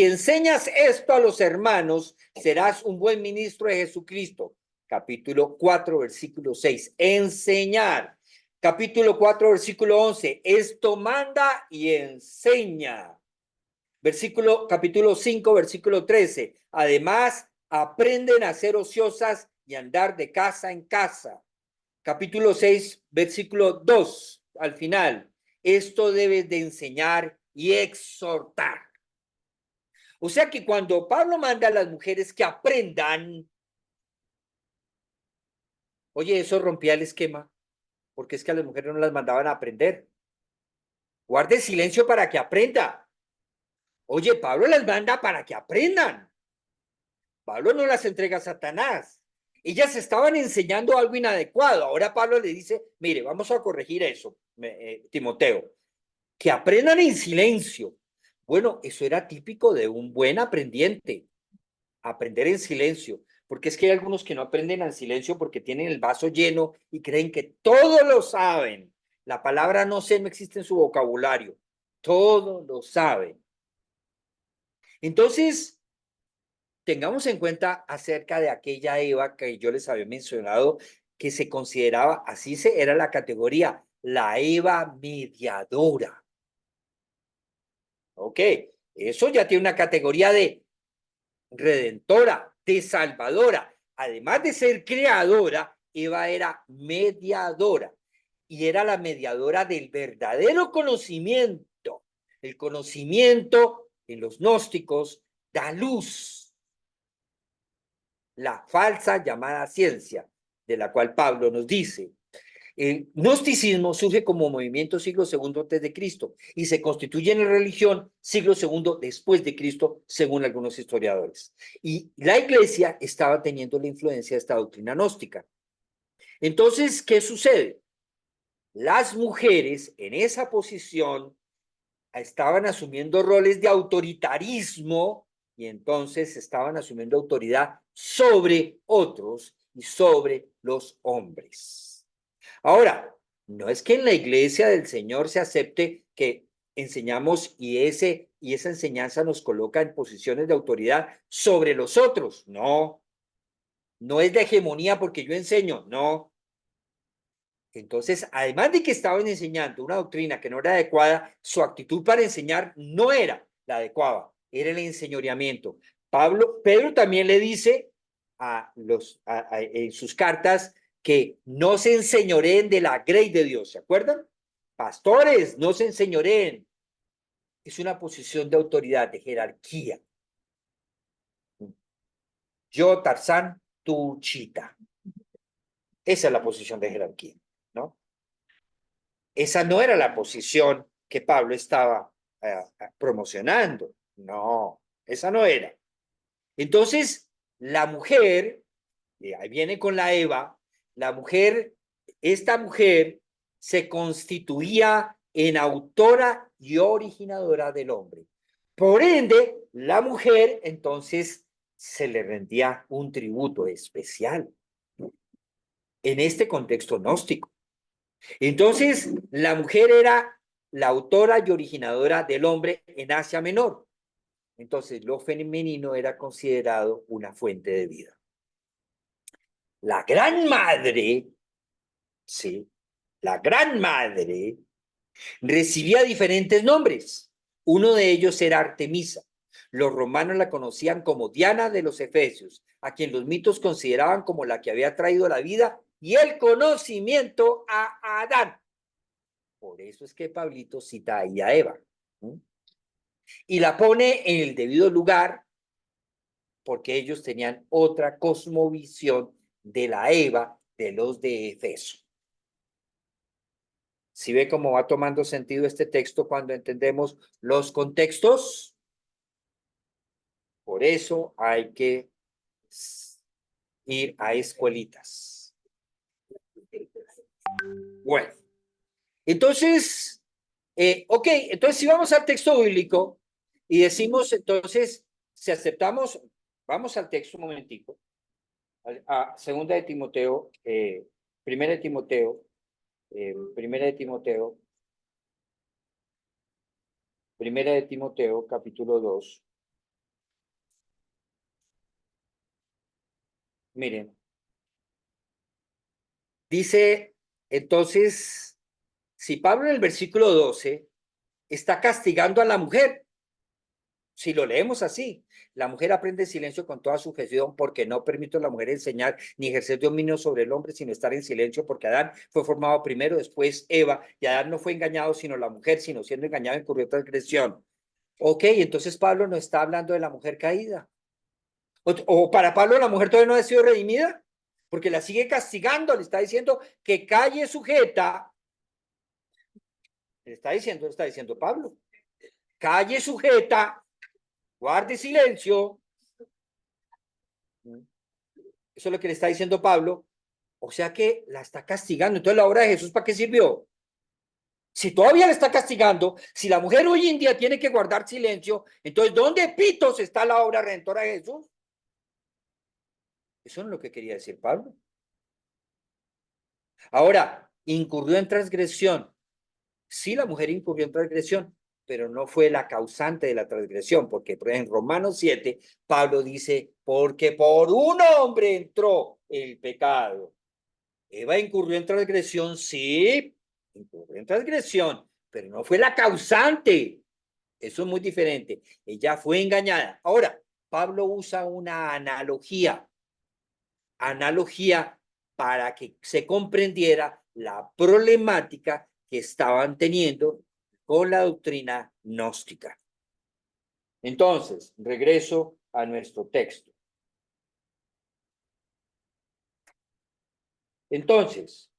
enseñas esto a los hermanos, serás un buen ministro de Jesucristo. Capítulo 4, versículo 6. Enseñar. Capítulo 4, versículo 11. Esto manda y enseña. Capítulo 5, versículo 13. Además, aprenden a ser ociosas y andar de casa en casa. Capítulo 6, versículo 2, al final. Esto debes de enseñar y exhortar. O sea que cuando Pablo manda a las mujeres que aprendan, oye, eso rompía el esquema, porque es que a las mujeres no las mandaban a aprender. Guarde silencio para que aprenda. Oye, Pablo las manda para que aprendan. Pablo no las entrega a Satanás. Ellas estaban enseñando algo inadecuado. Ahora Pablo le dice, mire, vamos a corregir eso, Timoteo, que aprendan en silencio. Bueno, eso era típico de un buen aprendiente, aprender en silencio, porque es que hay algunos que no aprenden en silencio porque tienen el vaso lleno y creen que todo lo saben. La palabra no sé no existe en su vocabulario, todo lo saben. Entonces, tengamos en cuenta acerca de aquella Eva que yo les había mencionado, que se consideraba, era la categoría, la Eva mediadora. Ok, eso ya tiene una categoría de redentora, de salvadora. Además de ser creadora, Eva era mediadora y era la mediadora del verdadero conocimiento. El conocimiento en los gnósticos da luz, la falsa llamada ciencia, de la cual Pablo nos dice. El gnosticismo surge como movimiento siglo II antes de Cristo y se constituye en religión siglo II después de Cristo, según algunos historiadores. Y la iglesia estaba teniendo la influencia de esta doctrina gnóstica. Entonces, ¿qué sucede? Las mujeres en esa posición estaban asumiendo roles de autoritarismo y entonces estaban asumiendo autoridad sobre otros y sobre los hombres. Ahora, no es que en la iglesia del Señor se acepte que enseñamos y esa enseñanza nos coloca en posiciones de autoridad sobre los otros. No, no es de hegemonía porque yo enseño, no. Entonces, además de que estaban enseñando una doctrina que no era adecuada, su actitud para enseñar no era la adecuada, era el enseñoreamiento. Pedro también le dice en sus cartas que no se enseñoreen de la grey de Dios, ¿se acuerdan? Pastores, no se enseñoreen. Es una posición de autoridad, de jerarquía. Yo, Tarzán, tú, Chita. Esa es la posición de jerarquía, ¿no? Esa no era la posición que Pablo estaba promocionando. No, esa no era. Entonces, la mujer, ahí viene con la Eva, esta mujer se constituía en autora y originadora del hombre. Por ende, la mujer entonces se le rendía un tributo especial en este contexto gnóstico. Entonces, la mujer era la autora y originadora del hombre en Asia Menor. Entonces, lo femenino era considerado una fuente de vida. La gran madre, sí, la gran madre recibía diferentes nombres. Uno de ellos era Artemisa. Los romanos la conocían como Diana de los Efesios, a quien los mitos consideraban como la que había traído la vida y el conocimiento a Adán. Por eso es que Pablito cita ahí a Eva. ¿Sí? Y la pone en el debido lugar porque ellos tenían otra cosmovisión de la Eva de los de Efeso. ¿Sí ve cómo va tomando sentido este texto cuando entendemos los contextos? Por eso hay que ir a escuelitas. Bueno, entonces, entonces si vamos al texto bíblico y decimos entonces, si aceptamos, vamos al texto un momentico, a segunda de Timoteo, primera de Timoteo, primera de Timoteo, primera de Timoteo, capítulo 2. Miren, dice entonces, si Pablo en el versículo 12 está castigando a la mujer, si lo leemos así, la mujer aprende silencio con toda sujeción porque no permite a la mujer enseñar ni ejercer dominio sobre el hombre, sino estar en silencio porque Adán fue formado primero, después Eva, y Adán no fue engañado sino la mujer, sino siendo engañado incurrió en transgresión. Ok, entonces Pablo no está hablando de la mujer caída. O para Pablo la mujer todavía no ha sido redimida, porque la sigue castigando, le está diciendo que calle sujeta. Le está diciendo Pablo, calle sujeta, guarde silencio. Eso es lo que le está diciendo Pablo. O sea que la está castigando. Entonces la obra de Jesús, ¿para qué sirvió? Si todavía le está castigando, si la mujer hoy en día tiene que guardar silencio, entonces ¿dónde pitos está la obra redentora de Jesús? Eso no es lo que quería decir Pablo. Ahora, incurrió en transgresión. Sí, la mujer incurrió en transgresión, pero no fue la causante de la transgresión, porque en Romanos 7, Pablo dice, porque por un hombre entró el pecado. Eva incurrió en transgresión, sí, incurrió en transgresión, pero no fue la causante. Eso es muy diferente. Ella fue engañada. Ahora, Pablo usa una analogía para que se comprendiera la problemática que estaban teniendo con la doctrina gnóstica. Entonces, regreso a nuestro texto. Entonces,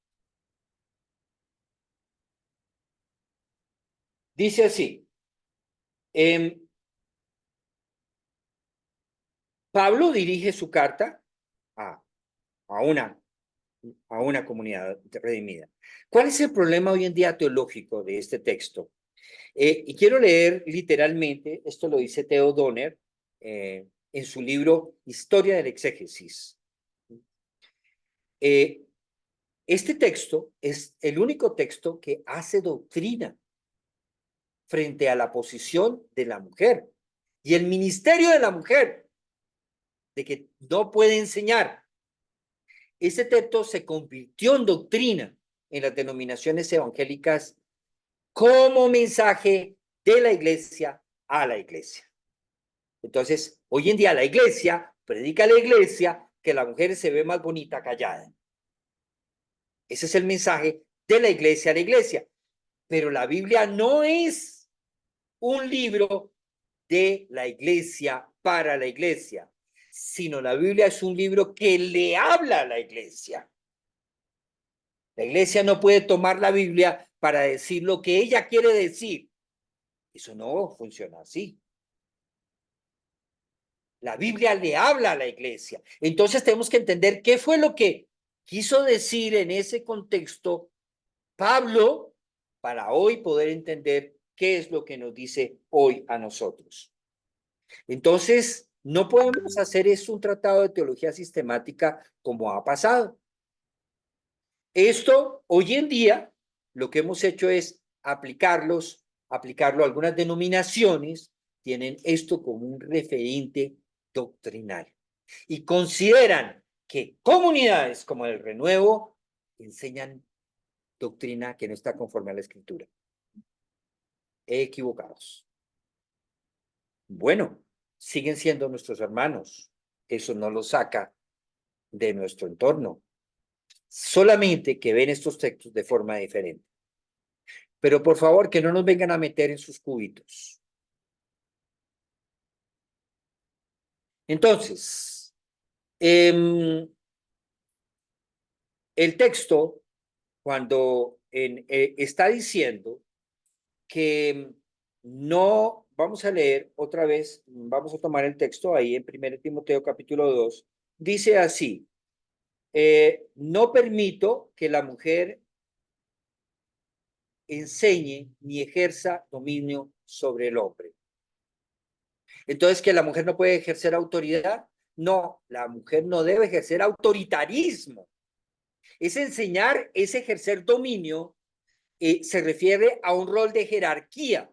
dice así, Pablo dirige su carta a, a, una, a una comunidad redimida. ¿Cuál es el problema hoy en día teológico de este texto? Y quiero leer literalmente, esto lo dice Theo Donner en su libro Historia del Exégesis. Este texto es el único texto que hace doctrina frente a la posición de la mujer y el ministerio de la mujer, de que no puede enseñar. Este texto se convirtió en doctrina en las denominaciones evangélicas como mensaje de la iglesia a la iglesia. Entonces, hoy en día la iglesia predica a la iglesia que la mujer se ve más bonita callada. Ese es el mensaje de la iglesia a la iglesia. Pero la Biblia no es un libro de la iglesia para la iglesia, sino la Biblia es un libro que le habla a la iglesia. La iglesia no puede tomar la Biblia para decir lo que ella quiere decir. Eso no funciona así. La Biblia le habla a la iglesia. Entonces tenemos que entender qué fue lo que quiso decir en ese contexto Pablo para hoy poder entender qué es lo que nos dice hoy a nosotros. Entonces, no podemos hacer esto un tratado de teología sistemática como ha pasado. Esto, hoy en día, lo que hemos hecho es aplicarlo a algunas denominaciones, tienen esto como un referente doctrinal y consideran que comunidades como el Renuevo enseñan doctrina que no está conforme a la Escritura. Equivocados. Bueno, siguen siendo nuestros hermanos. Eso no los saca de nuestro entorno. Solamente que ven estos textos de forma diferente. Pero por favor, que no nos vengan a meter en sus cubitos. Entonces, el texto, cuando está diciendo que no, vamos a leer otra vez, vamos a tomar el texto ahí en 1 Timoteo capítulo 2, dice así, no permito que la mujer enseñe ni ejerza dominio sobre el hombre. Entonces, ¿que la mujer no puede ejercer autoridad? No, la mujer no debe ejercer autoritarismo. Es enseñar, es ejercer dominio, se refiere a un rol de jerarquía.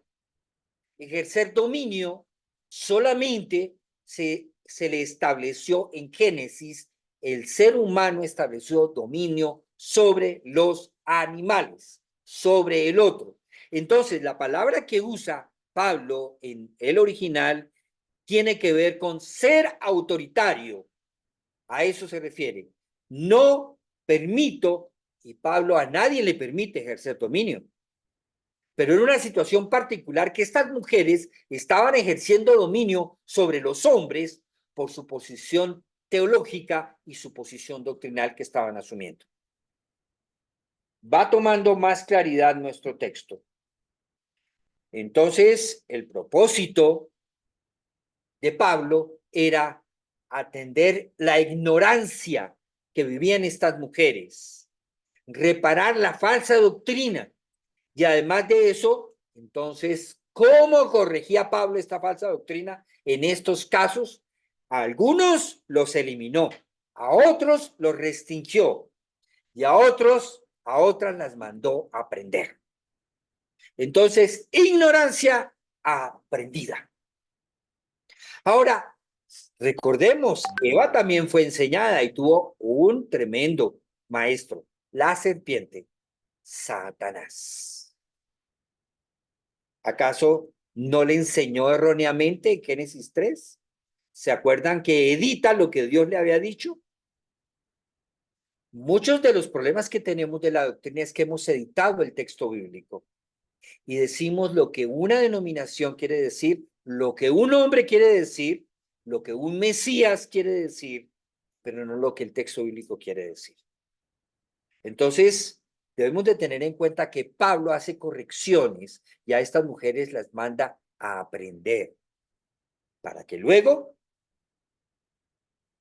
Ejercer dominio solamente se le estableció en Génesis, el ser humano estableció dominio sobre los animales, sobre el otro. Entonces, la palabra que usa Pablo en el original tiene que ver con ser autoritario. A eso se refiere. No permito, y Pablo a nadie le permite ejercer dominio, pero en una situación particular que estas mujeres estaban ejerciendo dominio sobre los hombres por su posición teológica y su posición doctrinal que estaban asumiendo. Va tomando más claridad nuestro texto. Entonces, el propósito de Pablo era atender la ignorancia que vivían estas mujeres, reparar la falsa doctrina y además de eso, entonces, ¿cómo corregía Pablo esta falsa doctrina en estos casos? A algunos los eliminó, a otros los restringió y a otros, a otras las mandó a aprender. Entonces, ignorancia aprendida. Ahora, recordemos, Eva también fue enseñada y tuvo un tremendo maestro, la serpiente, Satanás. ¿Acaso no le enseñó erróneamente en Génesis 3? ¿Se acuerdan que edita lo que Dios le había dicho? Muchos de los problemas que tenemos de la doctrina es que hemos editado el texto bíblico y decimos lo que una denominación quiere decir, lo que un hombre quiere decir, lo que un Mesías quiere decir, pero no lo que el texto bíblico quiere decir. Entonces, debemos de tener en cuenta que Pablo hace correcciones y a estas mujeres las manda a aprender para que luego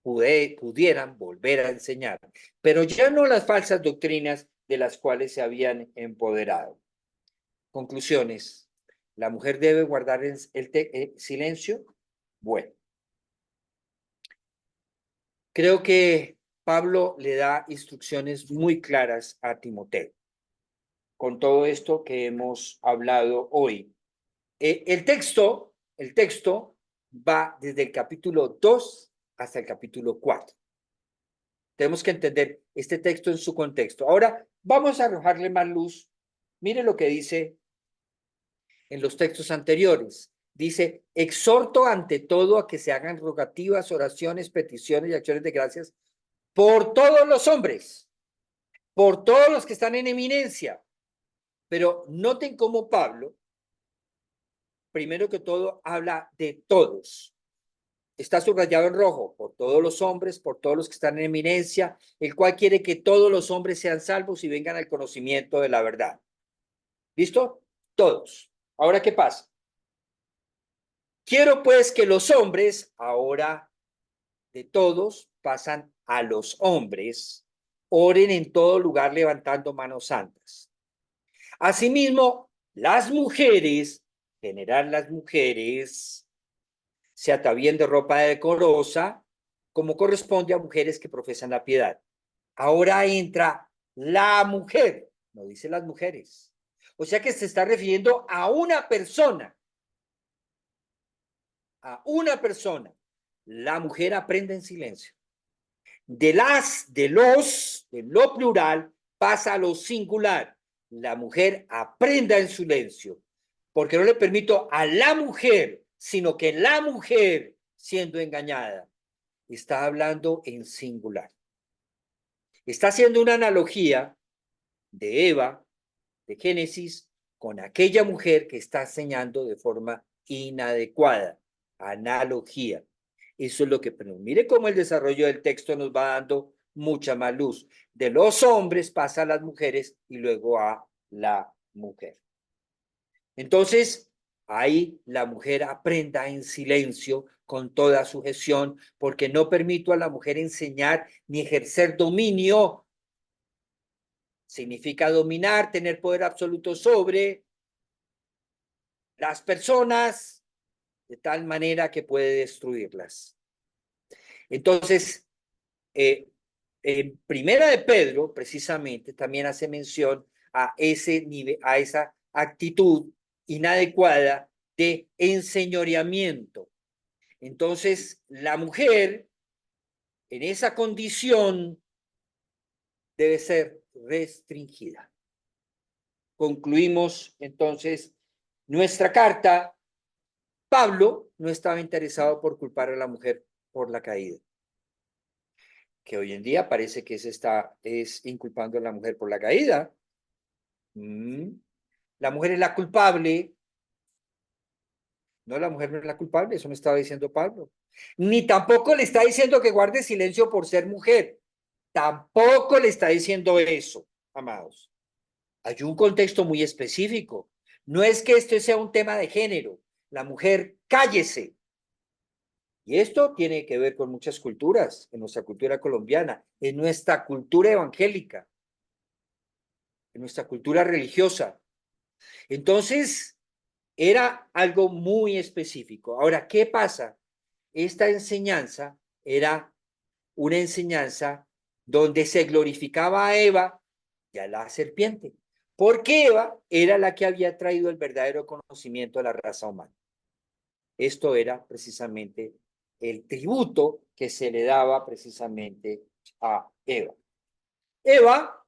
pudieran volver a enseñar, pero ya no las falsas doctrinas de las cuales se habían empoderado. Conclusiones. ¿La mujer debe guardar el silencio? Bueno, creo que Pablo le da instrucciones muy claras a Timoteo con todo esto que hemos hablado hoy. El texto va desde el capítulo 2 hasta el capítulo 4. Tenemos que entender este texto en su contexto. Ahora vamos a arrojarle más luz. Mire lo que dice en los textos anteriores. Dice, exhorto ante todo a que se hagan rogativas, oraciones, peticiones y acciones de gracias por todos los hombres, por todos los que están en eminencia. Pero noten cómo Pablo, primero que todo, habla de todos. Está subrayado en rojo, por todos los hombres, por todos los que están en eminencia, el cual quiere que todos los hombres sean salvos y vengan al conocimiento de la verdad. ¿Listo? Todos. Ahora, ¿qué pasa? Quiero pues que los hombres, ahora de todos, pasan a los hombres, oren en todo lugar levantando manos santas. Asimismo, las mujeres, general las mujeres, se atavíen de ropa decorosa, como corresponde a mujeres que profesan la piedad. Ahora entra la mujer, no dice las mujeres. O sea que se está refiriendo a una persona. A una persona. La mujer aprende en silencio. De lo plural, pasa a lo singular. La mujer aprenda en silencio. Porque no le permito a la mujer, sino que la mujer, siendo engañada, está hablando en singular. Está haciendo una analogía de Eva, de Génesis, con aquella mujer que está enseñando de forma inadecuada. Analogía. Eso es lo que, pero mire cómo el desarrollo del texto nos va dando mucha más luz. De los hombres pasa a las mujeres y luego a la mujer. Entonces, ahí la mujer aprenda en silencio, con toda sujeción, porque no permito a la mujer enseñar ni ejercer dominio. Significa dominar, tener poder absoluto sobre las personas, de tal manera que puede destruirlas. Entonces, en Primera de Pedro, precisamente, también hace mención a ese nivel, a esa actitud inadecuada de enseñoreamiento. Entonces, la mujer en esa condición debe ser restringida. Concluimos entonces nuestra carta. Pablo no estaba interesado por culpar a la mujer por la caída, que hoy en día parece que se está inculpando a la mujer por la caída. La mujer es la culpable. No, la mujer no es la culpable, eso no estaba diciendo Pablo. Ni tampoco le está diciendo que guarde silencio por ser mujer. Tampoco le está diciendo eso, amados. Hay un contexto muy específico. No es que esto sea un tema de género. La mujer, cállese. Y esto tiene que ver con muchas culturas, en nuestra cultura colombiana, en nuestra cultura evangélica, en nuestra cultura religiosa. Entonces, era algo muy específico. Ahora, ¿qué pasa? Esta enseñanza era una enseñanza donde se glorificaba a Eva y a la serpiente, porque Eva era la que había traído el verdadero conocimiento a la raza humana. Esto era precisamente el tributo que se le daba precisamente a Eva. Eva,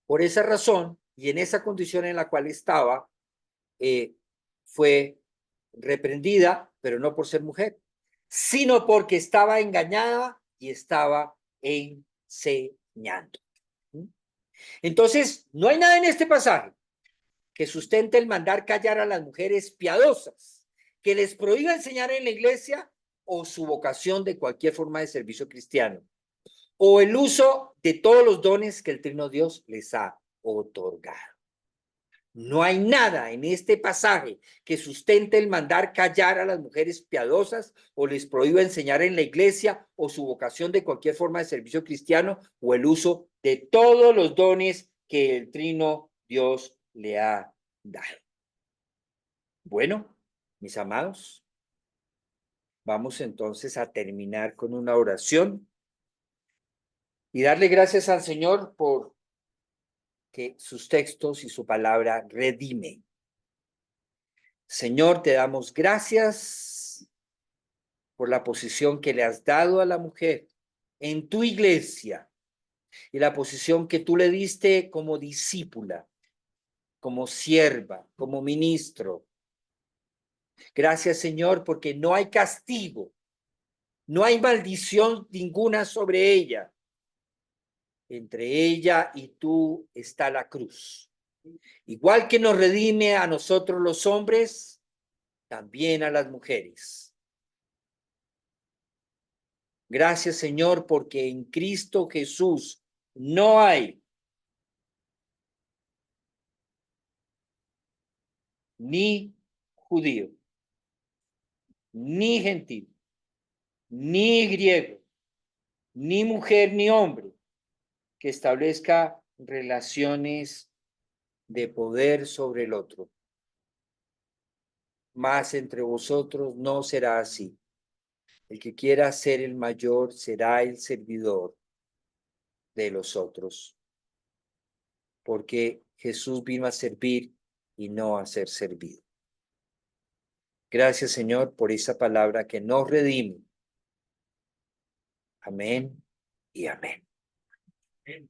por esa razón y en esa condición en la cual estaba, fue reprendida, pero no por ser mujer, sino porque estaba engañada y estaba enseñando. Entonces, no hay nada en este pasaje que sustente el mandar callar a las mujeres piadosas, que les prohíba enseñar en la iglesia o su vocación de cualquier forma de servicio cristiano, o el uso de todos los dones que el Trino Dios les ha otorgado. No hay nada en este pasaje que sustente el mandar callar a las mujeres piadosas o les prohíba enseñar en la iglesia o su vocación de cualquier forma de servicio cristiano o el uso de todos los dones que el Trino Dios le ha dado. Bueno, mis amados, vamos entonces a terminar con una oración y darle gracias al Señor por que sus textos y su palabra redime. Señor, te damos gracias por la posición que le has dado a la mujer en tu iglesia y la posición que tú le diste como discípula, como sierva, como ministro. Gracias, Señor, porque no hay castigo, no hay maldición ninguna sobre ella. Entre ella y tú está la cruz. Igual que nos redime a nosotros los hombres, también a las mujeres. Gracias, Señor, porque en Cristo Jesús no hay ni judío, ni gentil, ni griego, ni mujer, ni hombre que establezca relaciones de poder sobre el otro. Mas entre vosotros no será así. El que quiera ser el mayor será el servidor de los otros, porque Jesús vino a servir y no a ser servido. Gracias, Señor, por esa palabra que nos redime. Amén y amén. Amén.